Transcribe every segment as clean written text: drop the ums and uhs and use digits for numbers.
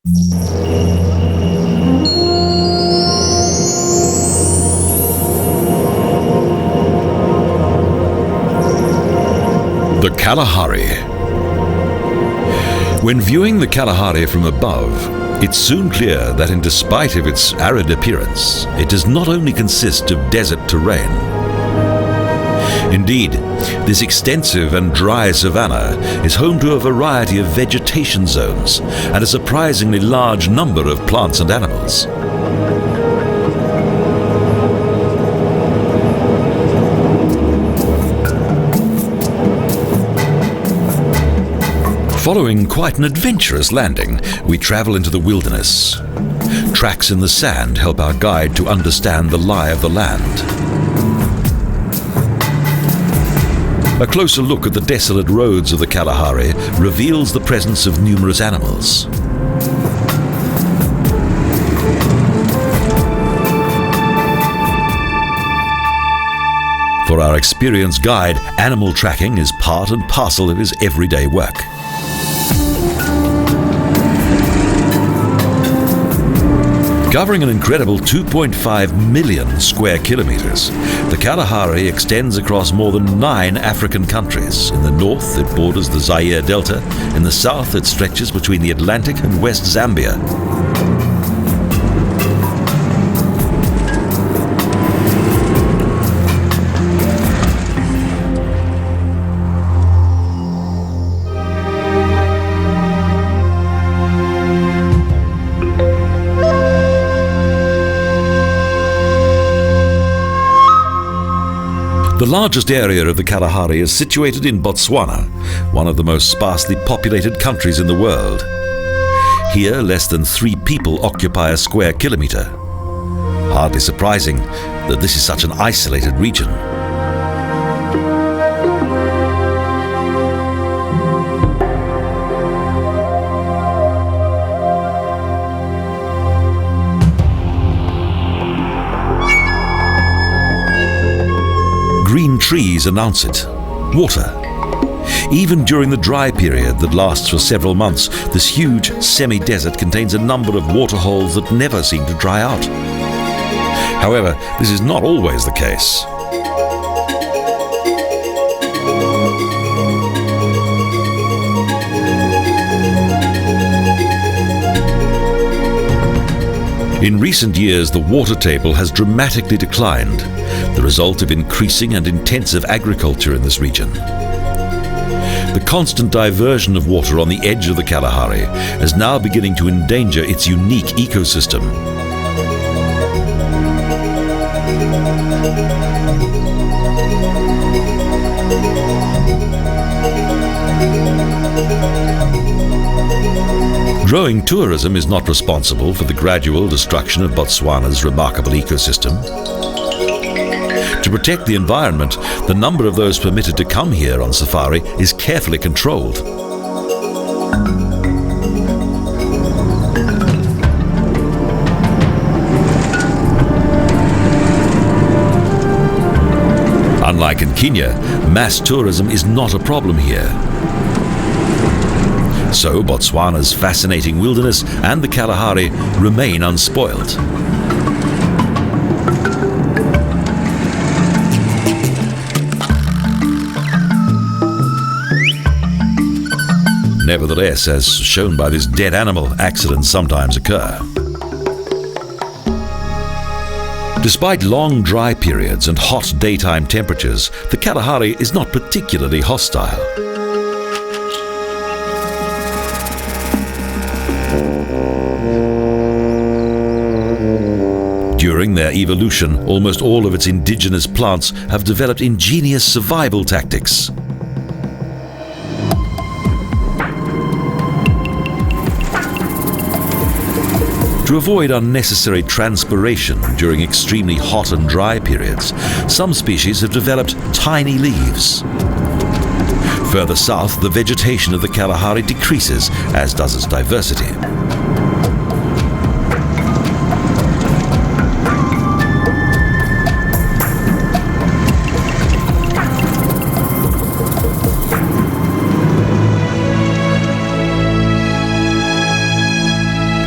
The Kalahari. When viewing the Kalahari from above, it's soon clear that in despite of its arid appearance, it does not only consist of desert terrain. Indeed, this extensive and dry savannah is home to a variety of vegetation zones and a surprisingly large number of plants and animals. Following quite an adventurous landing, we travel into the wilderness. Tracks in the sand help our guide to understand the lie of the land. A closer look at the desolate roads of the Kalahari reveals the presence of numerous animals. For our experienced guide, animal tracking is part and parcel of his everyday work. Covering an incredible 2.5 million square kilometres, the Kalahari extends across more than 9 African countries. In the north, it borders the Zaire Delta. In the south, it stretches between the Atlantic and West Zambia. The largest area of the Kalahari is situated in Botswana, one of the most sparsely populated countries in the world. Here, less than 3 people occupy a square kilometre. Hardly surprising that this is such an isolated region. Green trees announce it. Water. Even during the dry period that lasts for several months, this huge semi-desert contains a number of waterholes that never seem to dry out. However, this is not always the case. In recent years, the water table has dramatically declined, the result of increasing and intensive agriculture in this region. The constant diversion of water on the edge of the Kalahari is now beginning to endanger its unique ecosystem. Growing tourism is not responsible for the gradual destruction of Botswana's remarkable ecosystem. To protect the environment, the number of those permitted to come here on safari is carefully controlled. Unlike in Kenya, mass tourism is not a problem here. So Botswana's fascinating wilderness and the Kalahari remain unspoilt. Nevertheless, as shown by this dead animal, accidents sometimes occur. Despite long dry periods and hot daytime temperatures, the Kalahari is not particularly hostile. During their evolution, almost all of its indigenous plants have developed ingenious survival tactics. To avoid unnecessary transpiration during extremely hot and dry periods, some species have developed tiny leaves. Further south, the vegetation of the Kalahari decreases, as does its diversity.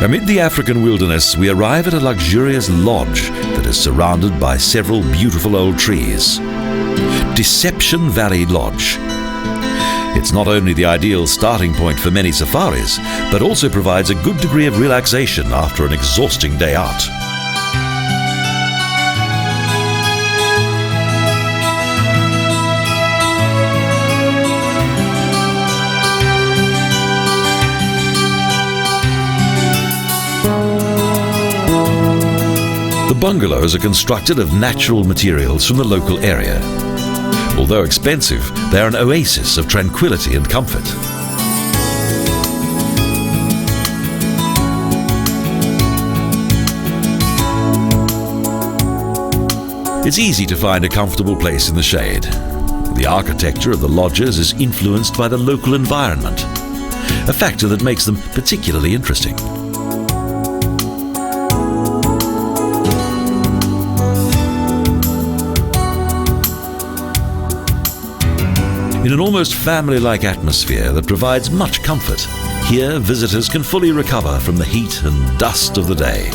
Amid the African wilderness, we arrive at a luxurious lodge that is surrounded by several beautiful old trees. Deception Valley Lodge. It's not only the ideal starting point for many safaris, but also provides a good degree of relaxation after an exhausting day out. The bungalows are constructed of natural materials from the local area. Although expensive, they are an oasis of tranquility and comfort. It's easy to find a comfortable place in the shade. The architecture of the lodges is influenced by the local environment, a factor that makes them particularly interesting. In an almost family-like atmosphere that provides much comfort, here visitors can fully recover from the heat and dust of the day.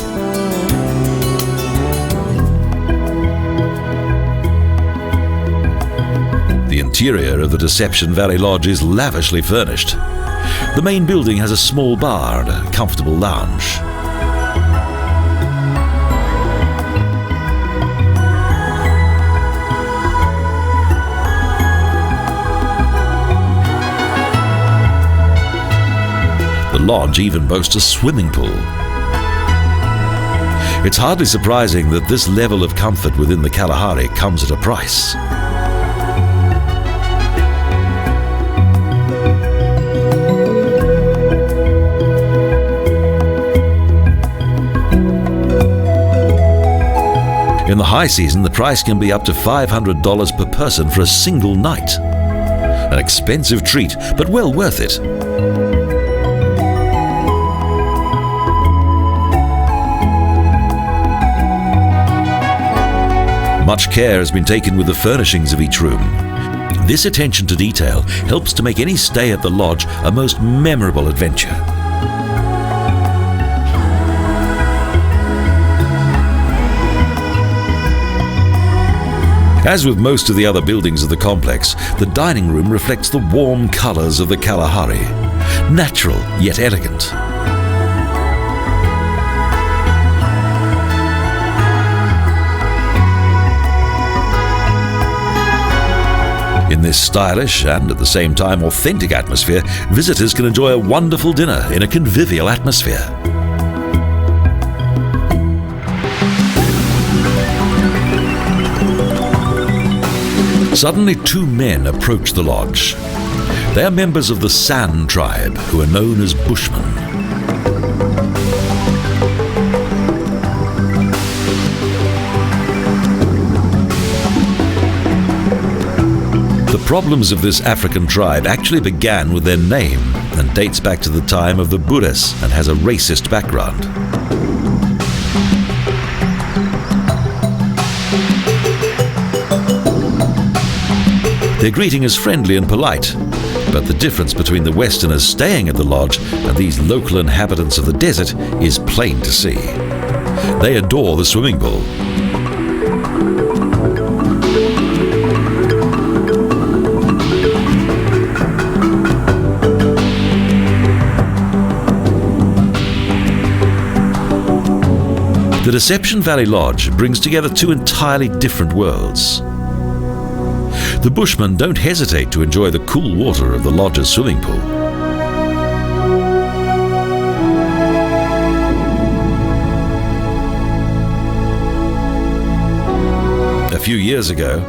The interior of the Deception Valley Lodge is lavishly furnished. The main building has a small bar and a comfortable lounge. The lodge even boasts a swimming pool. It's hardly surprising that this level of comfort within the Kalahari comes at a price. In the high season, the price can be up to $500 per person for a single night. An expensive treat, but well worth it. Much care has been taken with the furnishings of each room. This attention to detail helps to make any stay at the lodge a most memorable adventure. As with most of the other buildings of the complex, the dining room reflects the warm colours of the Kalahari, natural yet elegant. In this stylish and at the same time authentic atmosphere, visitors can enjoy a wonderful dinner in a convivial atmosphere. Suddenly, two men approach the lodge. They are members of the San tribe, who are known as Bushmen. The problems of this African tribe actually began with their name and dates back to the time of the Buddhists and has a racist background. Their greeting is friendly and polite, but the difference between the Westerners staying at the lodge and these local inhabitants of the desert is plain to see. They adore the swimming pool. The Deception Valley Lodge brings together two entirely different worlds. The Bushmen don't hesitate to enjoy the cool water of the lodge's swimming pool. A few years ago,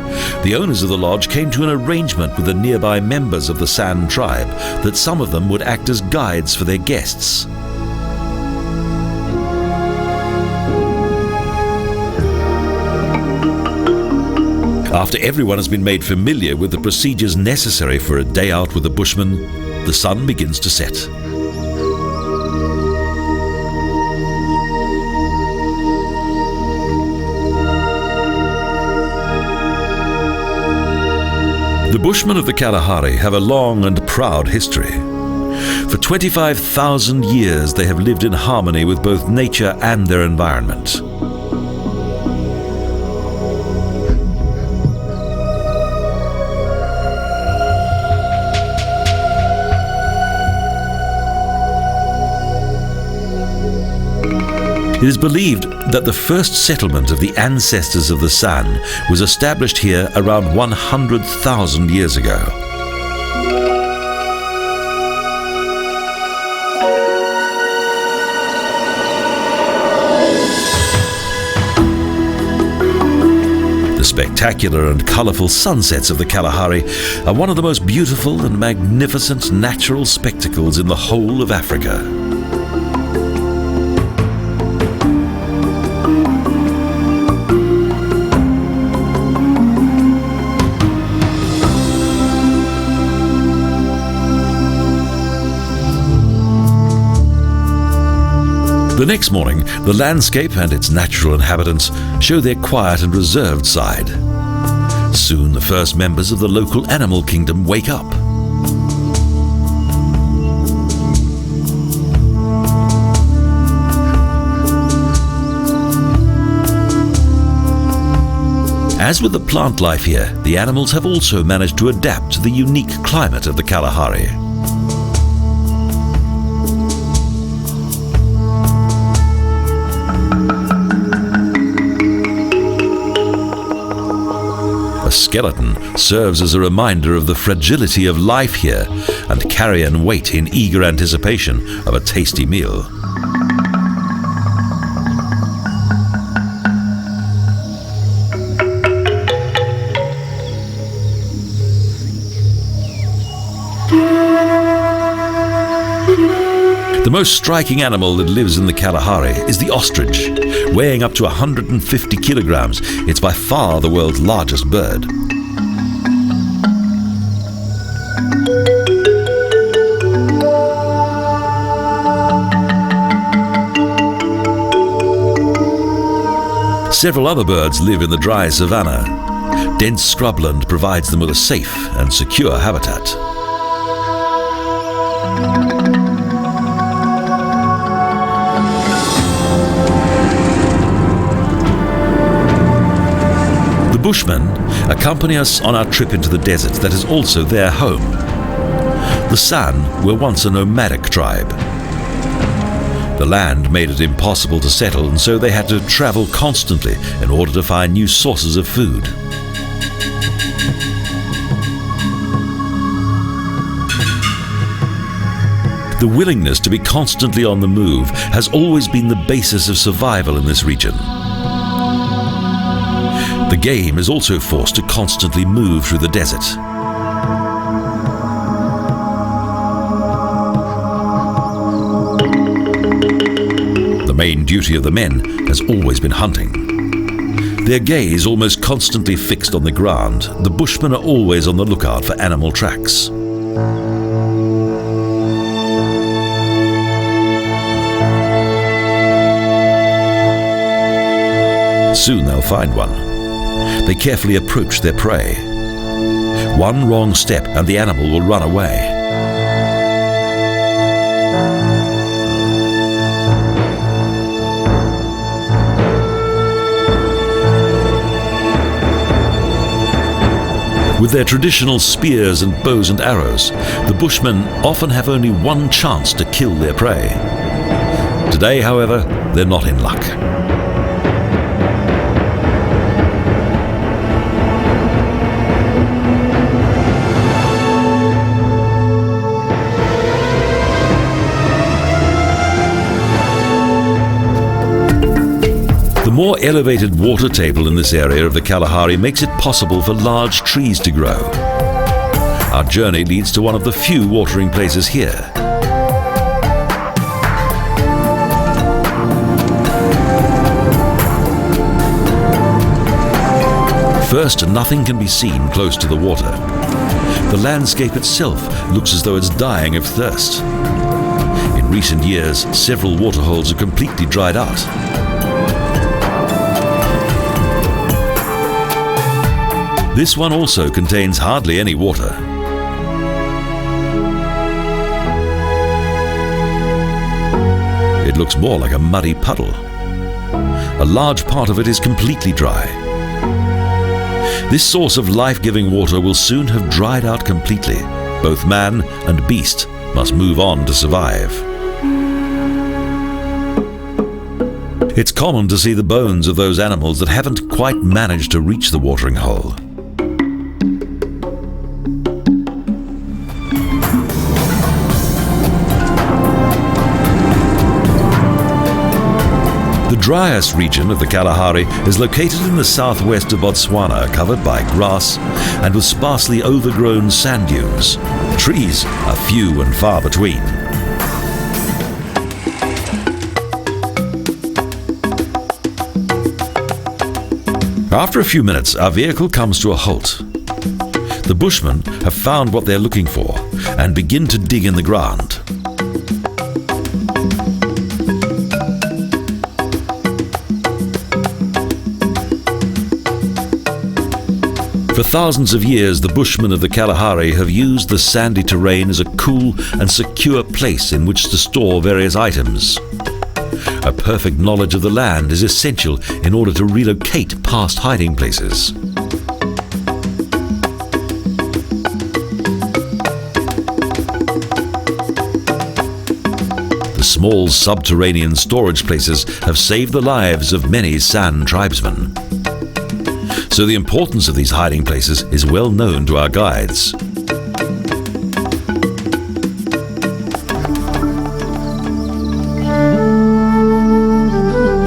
the owners of the lodge came to an arrangement with the nearby members of the San tribe that some of them would act as guides for their guests. After everyone has been made familiar with the procedures necessary for a day out with the Bushmen, the sun begins to set. The Bushmen of the Kalahari have a long and proud history. For 25,000 years they have lived in harmony with both nature and their environment. It is believed that the first settlement of the ancestors of the sun was established here around 100,000 years ago. The spectacular and colourful sunsets of the Kalahari are one of the most beautiful and magnificent natural spectacles in the whole of Africa. The next morning, the landscape and its natural inhabitants show their quiet and reserved side. Soon the first members of the local animal kingdom wake up. As with the plant life here, the animals have also managed to adapt to the unique climate of the Kalahari. A skeleton serves as a reminder of the fragility of life here and carrion wait in eager anticipation of a tasty meal. The most striking animal that lives in the Kalahari is the ostrich. Weighing up to 150 kilograms, it's by far the world's largest bird. Several other birds live in the dry savannah. Dense scrubland provides them with a safe and secure habitat. The Bushmen accompany us on our trip into the desert that is also their home. The San were once a nomadic tribe. The land made it impossible to settle, and so they had to travel constantly in order to find new sources of food. The willingness to be constantly on the move has always been the basis of survival in this region. The game is also forced to constantly move through the desert. The main duty of the men has always been hunting. Their gaze almost constantly fixed on the ground, the Bushmen are always on the lookout for animal tracks. Soon they'll find one. They carefully approach their prey. One wrong step and the animal will run away. With their traditional spears and bows and arrows, the Bushmen often have only one chance to kill their prey. Today, however, they're not in luck. The more elevated water table in this area of the Kalahari makes it possible for large trees to grow. Our journey leads to one of the few watering places here. First, nothing can be seen close to the water. The landscape itself looks as though it's dying of thirst. In recent years, several waterholes are completely dried out. This one also contains hardly any water. looks more like a muddy puddle. A large part of it is completely dry. This source of life-giving water will soon have dried out completely. Both man and beast must move on to survive. It's common to see the bones of those animals that haven't quite managed to reach the watering hole. The driest region of the Kalahari is located in the southwest of Botswana, covered by grass and with sparsely overgrown sand dunes. Trees are few and far between. After a few minutes, our vehicle comes to a halt. The Bushmen have found what they're looking for and begin to dig in the ground. For thousands of years, the Bushmen of the Kalahari have used the sandy terrain as a cool and secure place in which to store various items. A perfect knowledge of the land is essential in order to relocate past hiding places. The small subterranean storage places have saved the lives of many San tribesmen. So the importance of these hiding places is well known to our guides.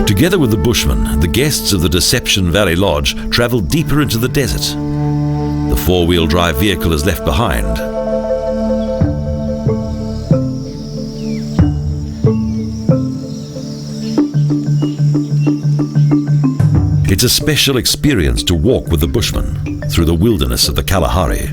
Together with the Bushmen, the guests of the Deception Valley Lodge travel deeper into the desert. The four-wheel drive vehicle is left behind. It's a special experience to walk with the Bushmen through the wilderness of the Kalahari.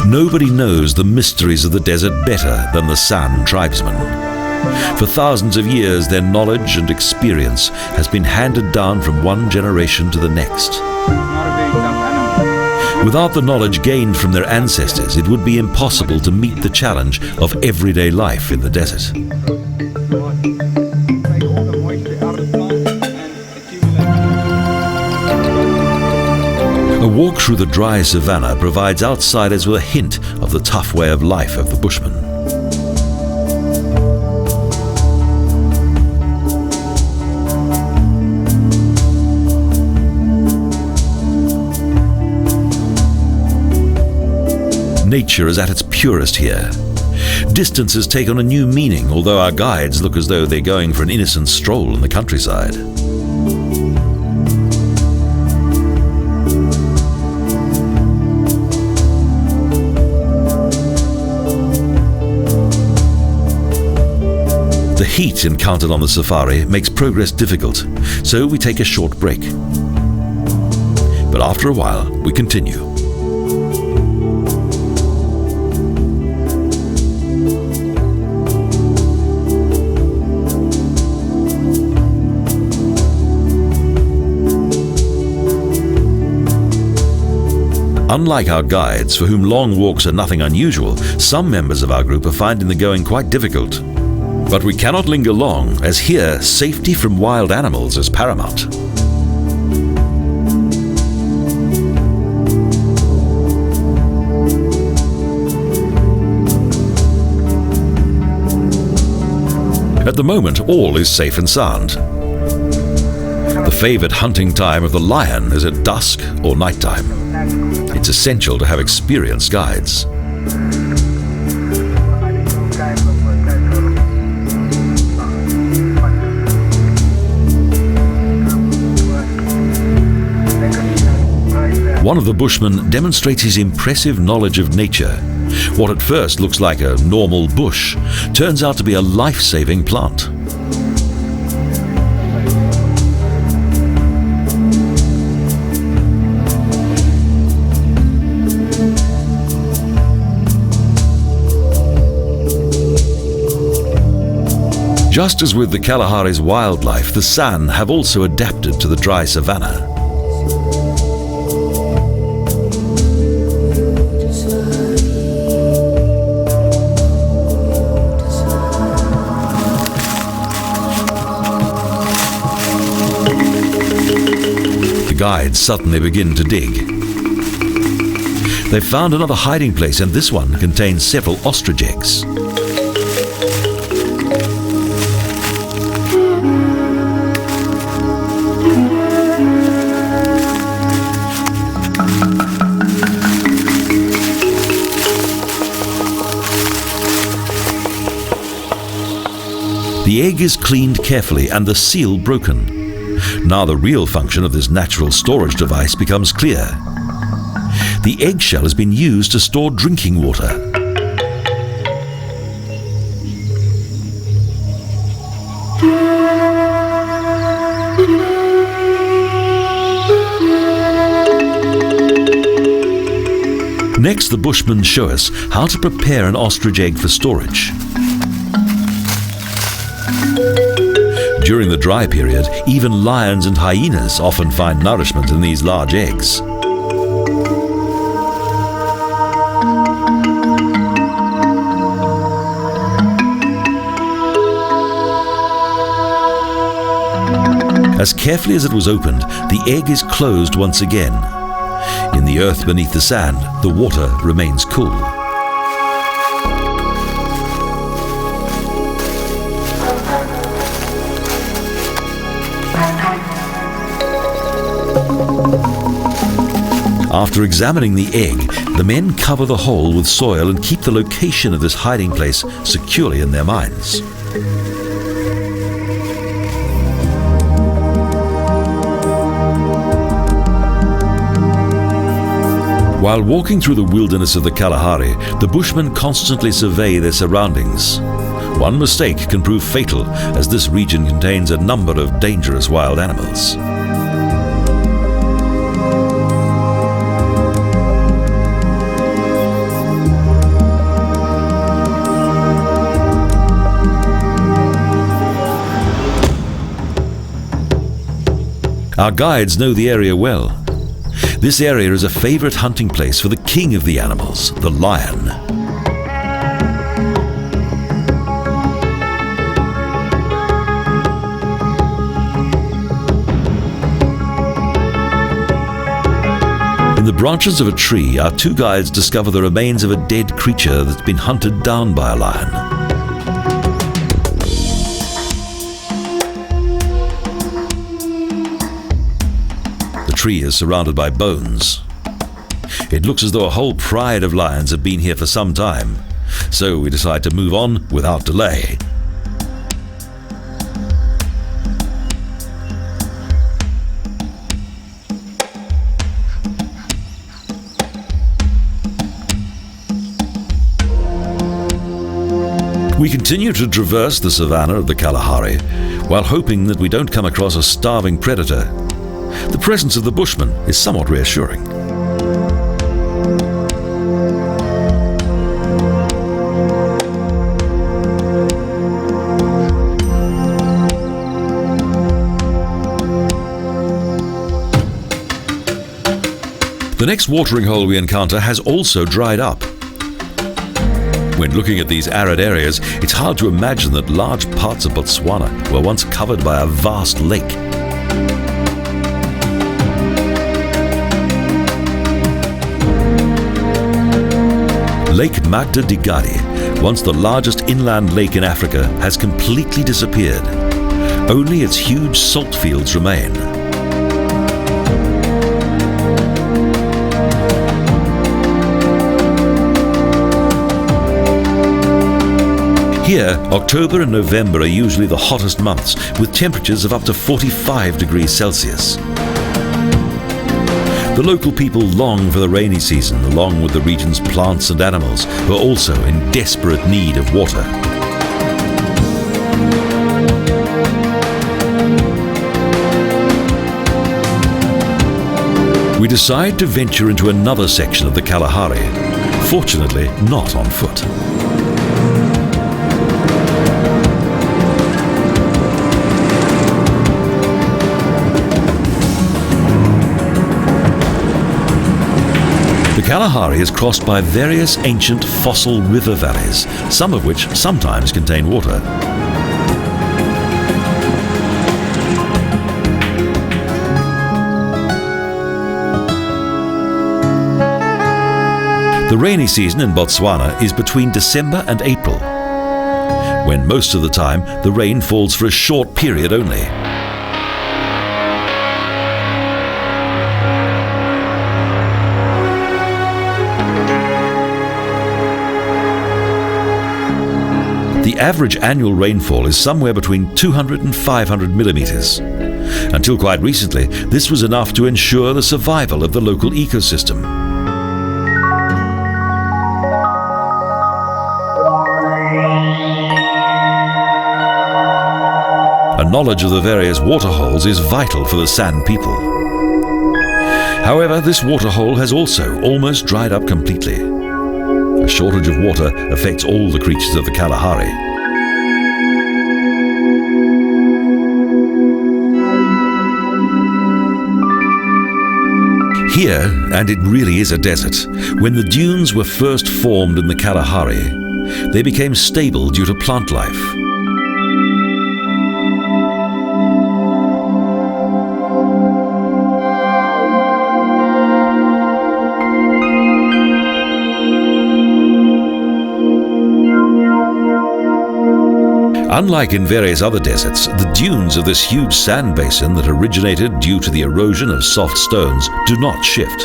Nobody knows the mysteries of the desert better than the San tribesmen. For thousands of years, their knowledge and experience has been handed down from one generation to the next. Without the knowledge gained from their ancestors, it would be impossible to meet the challenge of everyday life in the desert. A walk through the dry savannah provides outsiders with a hint of the tough way of life of the Bushmen. Nature is at its purest here. Distances take on a new meaning, although our guides look as though they're going for an innocent stroll in the countryside. The heat encountered on the safari makes progress difficult, so we take a short break. But after a while, we continue. Unlike our guides, for whom long walks are nothing unusual, some members of our group are finding the going quite difficult. But we cannot linger long, as here, safety from wild animals is paramount. At the moment, all is safe and sound. The favoured hunting time of the lion is at dusk or nighttime. It's essential to have experienced guides. One of the Bushmen demonstrates his impressive knowledge of nature. What at first looks like a normal bush turns out to be a life-saving plant. Just as with the Kalahari's wildlife, the San have also adapted to the dry savannah. The guides suddenly begin to dig. They've found another hiding place, and this one contains several ostrich eggs. The egg is cleaned carefully and the seal broken. Now the real function of this natural storage device becomes clear. The eggshell has been used to store drinking water. Next, the Bushmen show us how to prepare an ostrich egg for storage. During the dry period, even lions and hyenas often find nourishment in these large eggs. As carefully as it was opened, the egg is closed once again. In the earth beneath the sand, the water remains cool. After examining the egg, the men cover the hole with soil and keep the location of this hiding place securely in their minds. While walking through the wilderness of the Kalahari, the Bushmen constantly survey their surroundings. One mistake can prove fatal, as this region contains a number of dangerous wild animals. Our guides know the area well. This area is a favorite hunting place for the king of the animals, the lion. In the branches of a tree, our two guides discover the remains of a dead creature that's been hunted down by a lion. The tree is surrounded by bones. It looks as though a whole pride of lions have been here for some time, so we decide to move on without delay. We continue to traverse the savannah of the Kalahari while hoping that we don't come across a starving predator. The presence of the Bushman is somewhat reassuring. The next watering hole we encounter has also dried up. When looking at these arid areas, it's hard to imagine that large parts of Botswana were once covered by a vast lake. Lake Magda Digadi, once the largest inland lake in Africa, has completely disappeared. Only its huge salt fields remain. Here, October and November are usually the hottest months, with temperatures of up to 45 degrees Celsius. The local people long for the rainy season, along with the region's plants and animals, who are also in desperate need of water. We decide to venture into another section of the Kalahari, fortunately not on foot. Kalahari is crossed by various ancient fossil river valleys, some of which sometimes contain water. The rainy season in Botswana is between December and April, when most of the time the rain falls for a short period only. The average annual rainfall is somewhere between 200 and 500 millimetres. Until quite recently, this was enough to ensure the survival of the local ecosystem. A knowledge of the various waterholes is vital for the San people. However, this waterhole has also almost dried up completely. A shortage of water affects all the creatures of the Kalahari. Here, and it really is a desert, when the dunes were first formed in the Kalahari, they became stable due to plant life. Unlike in various other deserts, the dunes of this huge sand basin that originated due to the erosion of soft stones do not shift.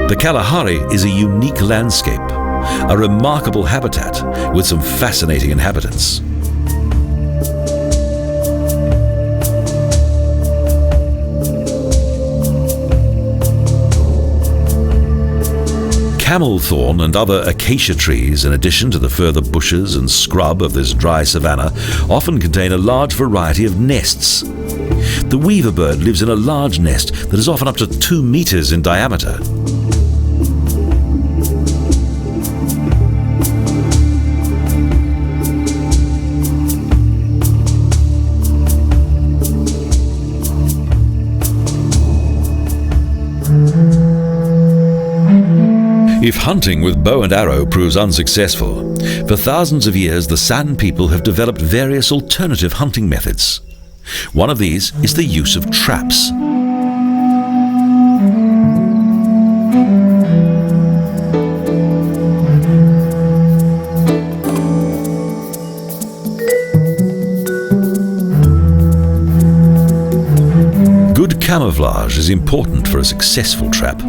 The Kalahari is a unique landscape, a remarkable habitat with some fascinating inhabitants. Camel thorn and other acacia trees, in addition to the further bushes and scrub of this dry savanna, often contain a large variety of nests. The weaver bird lives in a large nest that is often up to 2 meters in diameter. If hunting with bow and arrow proves unsuccessful, for thousands of years the San people have developed various alternative hunting methods. One of these is the use of traps. Good camouflage is important for a successful trap.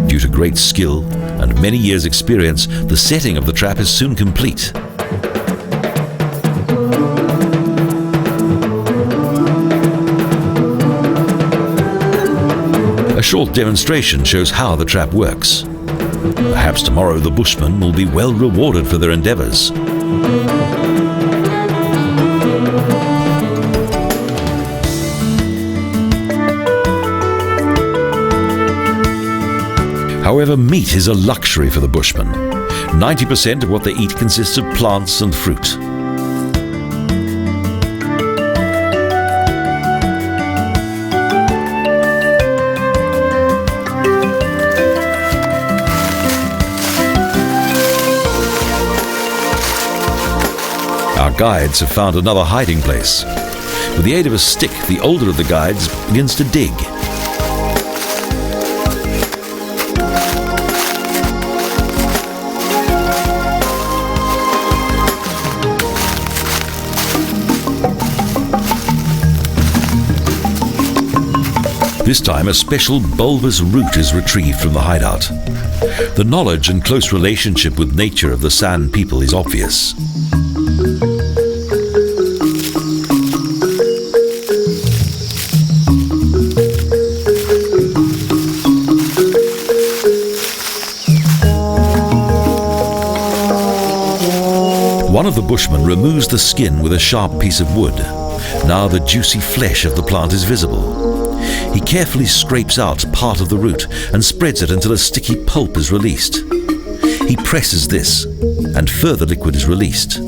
Due to great skill and many years' experience, the setting of the trap is soon complete. A short demonstration shows how the trap works. Perhaps tomorrow the Bushmen will be well rewarded for their endeavours. However, meat is a luxury for the Bushmen. 90% of what they eat consists of plants and fruit. Our guides have found another hiding place. With the aid of a stick, the older of the guides begins to dig. This time, a special bulbous root is retrieved from the hideout. The knowledge and close relationship with nature of the San people is obvious. One of the Bushmen removes the skin with a sharp piece of wood. Now the juicy flesh of the plant is visible. He carefully scrapes out part of the root and spreads it until a sticky pulp is released. He presses this. and further liquid is released.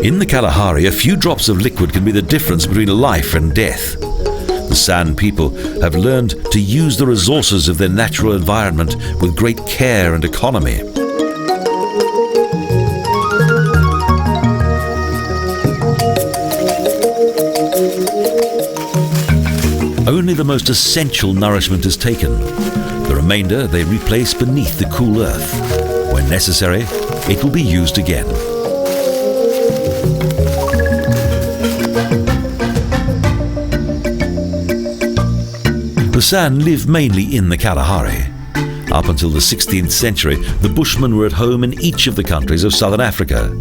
In the Kalahari, a few drops of liquid can be the difference between life and death. The San people have learned to use the resources of their natural environment with great care and economy. Only the most essential nourishment is taken. The remainder they replace beneath the cool earth. When necessary, it will be used again. The San live mainly in the Kalahari. Up until the 16th century, the Bushmen were at home in each of the countries of southern Africa.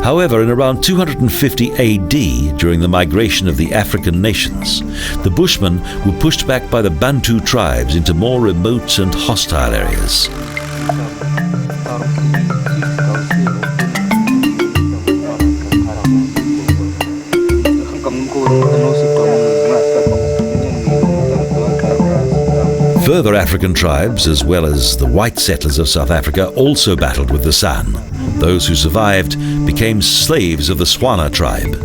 However, in around 250 AD, during the migration of the African nations, the Bushmen were pushed back by the Bantu tribes into more remote and hostile areas. Further African tribes, as well as the white settlers of South Africa, also battled with the San. Those who survived became slaves of the Swana tribe.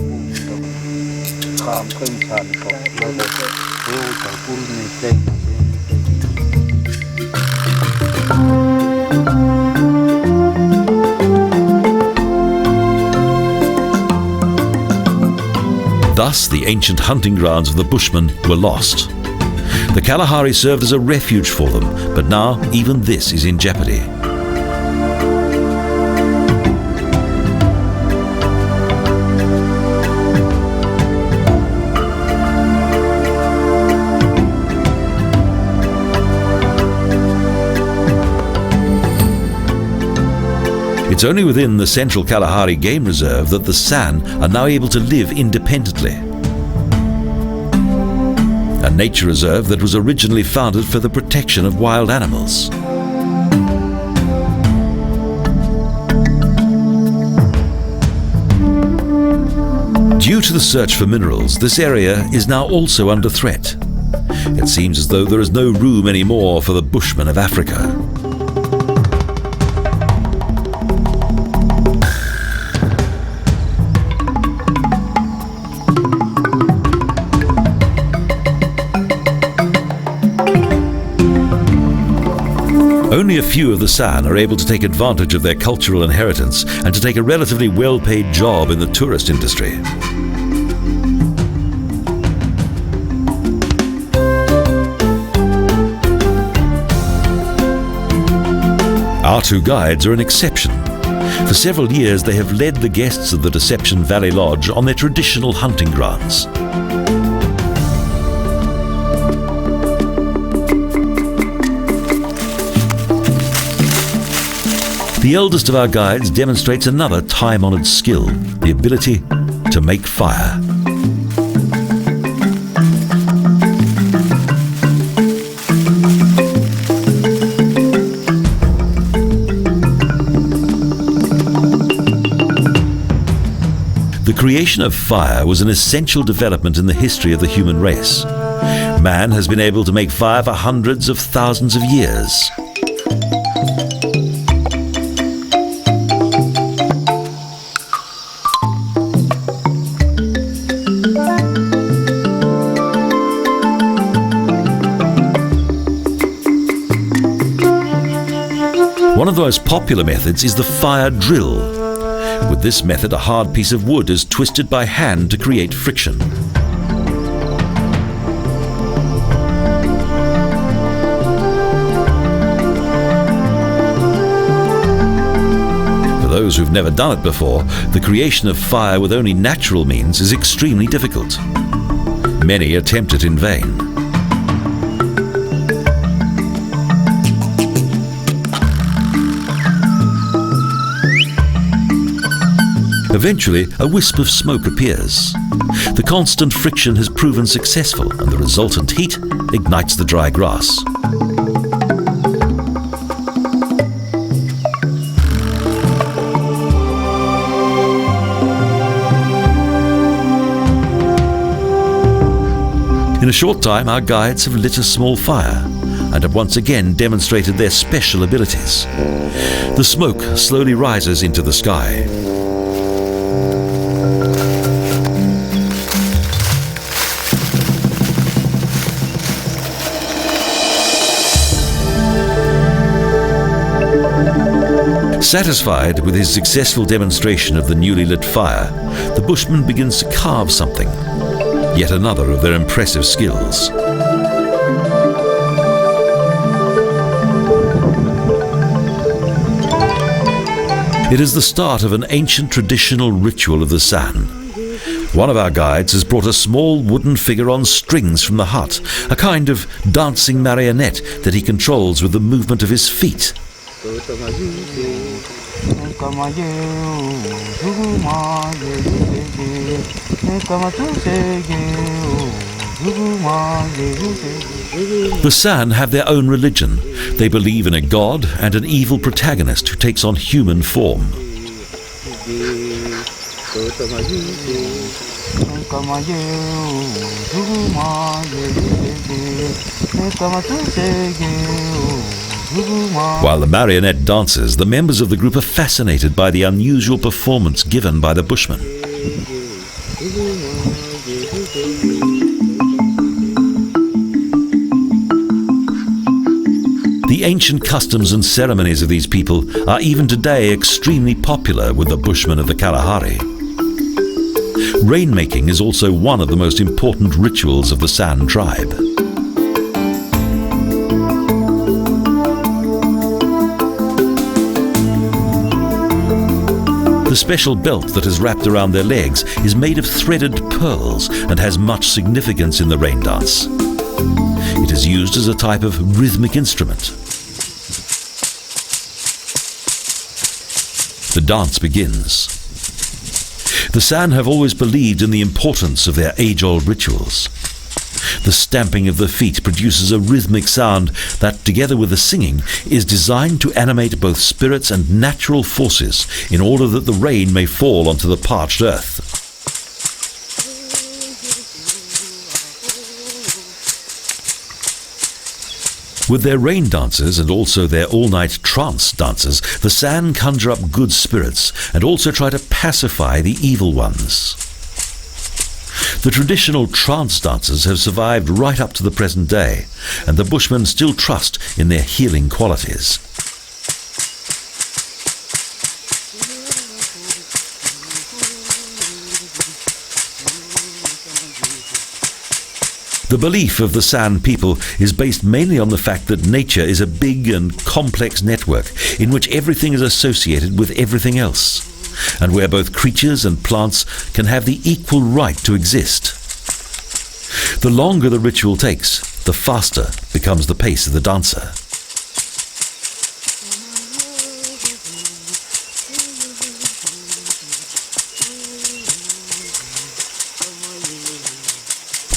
Thus, the ancient hunting grounds of the Bushmen were lost. The Kalahari served as a refuge for them, but now even this is in jeopardy. It's only within the Central Kalahari Game Reserve that the San are now able to live independently. A nature reserve that was originally founded for the protection of wild animals. Due to the search for minerals, this area is now also under threat. It seems as though there is no room anymore for the Bushmen of Africa. Only a few of the San are able to take advantage of their cultural inheritance and to take a relatively well-paid job in the tourist industry. Our two guides are an exception. For several years they have led the guests of the Deception Valley Lodge on their traditional hunting grounds. The eldest of our guides demonstrates another time-honored skill, the ability to make fire. The creation of fire was an essential development in the history of the human race. Man has been able to make fire for hundreds of thousands of years. One of the most popular methods is the fire drill. With this method, a hard piece of wood is twisted by hand to create friction. For those who've never done it before, the creation of fire with only natural means is extremely difficult. Many attempt it in vain. Eventually, a wisp of smoke appears. The constant friction has proven successful, and the resultant heat ignites the dry grass. In a short time, our guides have lit a small fire and have once again demonstrated their special abilities. The smoke slowly rises into the sky. Satisfied with his successful demonstration of the newly lit fire, the Bushman begins to carve something, yet another of their impressive skills. It is the start of an ancient traditional ritual of the San. One of our guides has brought a small wooden figure on strings from the hut, a kind of dancing marionette that he controls with the movement of his feet. The San have their own religion. They believe in a god and an evil protagonist who takes on human form. While the marionette dances, the members of the group are fascinated by the unusual performance given by the Bushman. The ancient customs and ceremonies of these people are even today extremely popular with the Bushmen of the Kalahari. Rainmaking is also one of the most important rituals of the San tribe. The special belt that is wrapped around their legs is made of threaded pearls and has much significance in the rain dance. It is used as a type of rhythmic instrument. The dance begins. The San have always believed in the importance of their age-old rituals. The stamping of the feet produces a rhythmic sound that, together with the singing, is designed to animate both spirits and natural forces in order that the rain may fall onto the parched earth. With their rain dances and also their all-night trance dances, the San conjure up good spirits and also try to pacify the evil ones. The traditional trance dances have survived right up to the present day, and the Bushmen still trust in their healing qualities. The belief of the San people is based mainly on the fact that nature is a big and complex network in which everything is associated with everything else, and where both creatures and plants can have the equal right to exist. The longer the ritual takes, the faster becomes the pace of the dancer.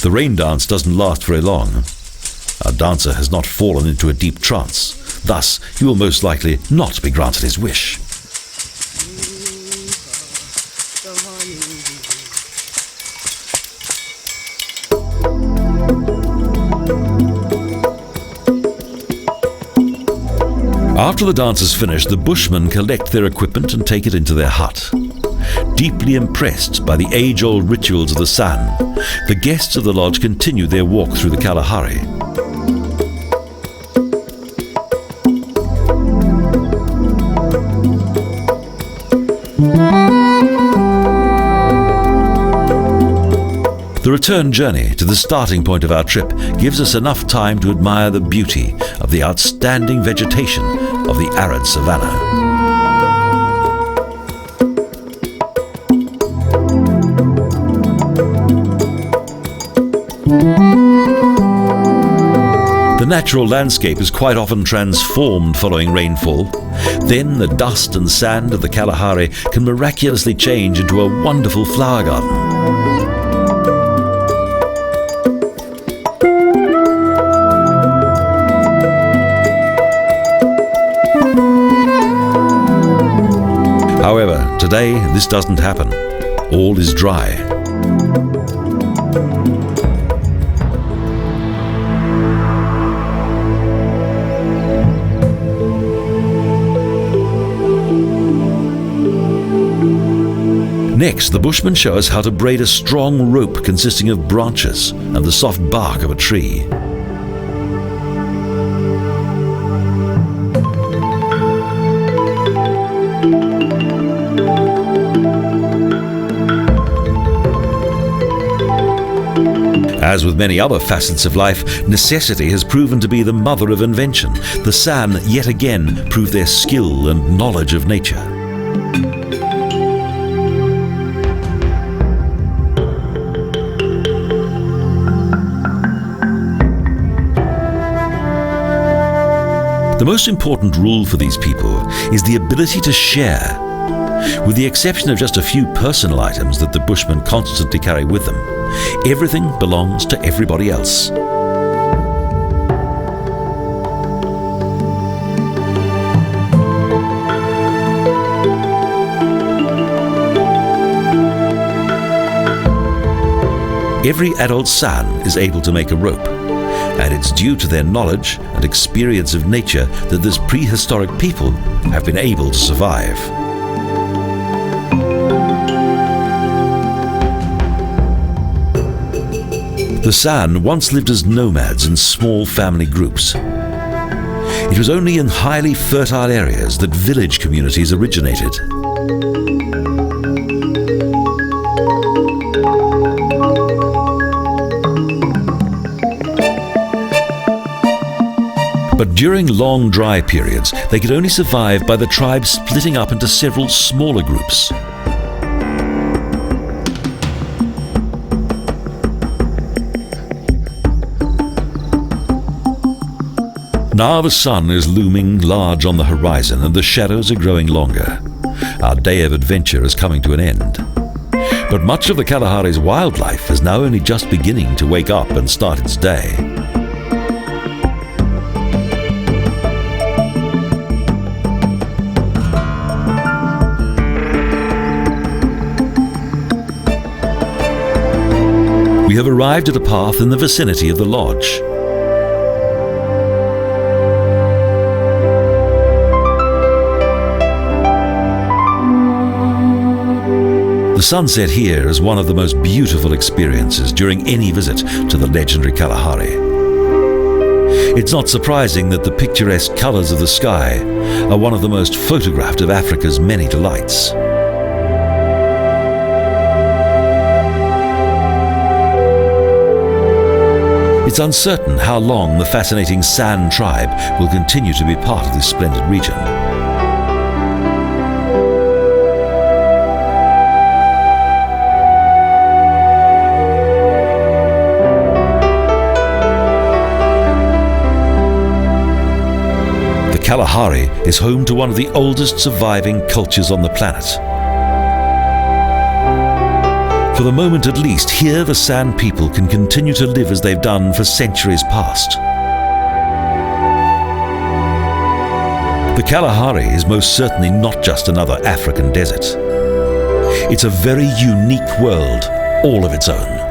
The rain dance doesn't last very long. Our dancer has not fallen into a deep trance. Thus, he will most likely not be granted his wish. After the dance is finished, the Bushmen collect their equipment and take it into their hut. Deeply impressed by the age-old rituals of the San, the guests of the lodge continue their walk through the Kalahari. The return journey to the starting point of our trip gives us enough time to admire the beauty of the outstanding vegetation of the arid savannah. The natural landscape is quite often transformed following rainfall. Then the dust and sand of the Kalahari can miraculously change into a wonderful flower garden. Today, this doesn't happen. All is dry. Next, the Bushmen show us how to braid a strong rope consisting of branches and the soft bark of a tree. As with many other facets of life, necessity has proven to be the mother of invention. The San yet again proved their skill and knowledge of nature. The most important rule for these people is the ability to share. With the exception of just a few personal items that the Bushmen constantly carry with them, everything belongs to everybody else. Every adult San is able to make a rope, and it's due to their knowledge and experience of nature that this prehistoric people have been able to survive. The San once lived as nomads in small family groups. It was only in highly fertile areas that village communities originated. But during long dry periods, they could only survive by the tribe splitting up into several smaller groups. Now the sun is looming large on the horizon and the shadows are growing longer. Our day of adventure is coming to an end. But much of the Kalahari's wildlife is now only just beginning to wake up and start its day. We have arrived at a path in the vicinity of the lodge. The sunset here is one of the most beautiful experiences during any visit to the legendary Kalahari. It's not surprising that the picturesque colors of the sky are one of the most photographed of Africa's many delights. It's uncertain how long the fascinating San tribe will continue to be part of this splendid region. The Kalahari is home to one of the oldest surviving cultures on the planet. For the moment at least, here the San people can continue to live as they've done for centuries past. The Kalahari is most certainly not just another African desert. It's a very unique world, all of its own.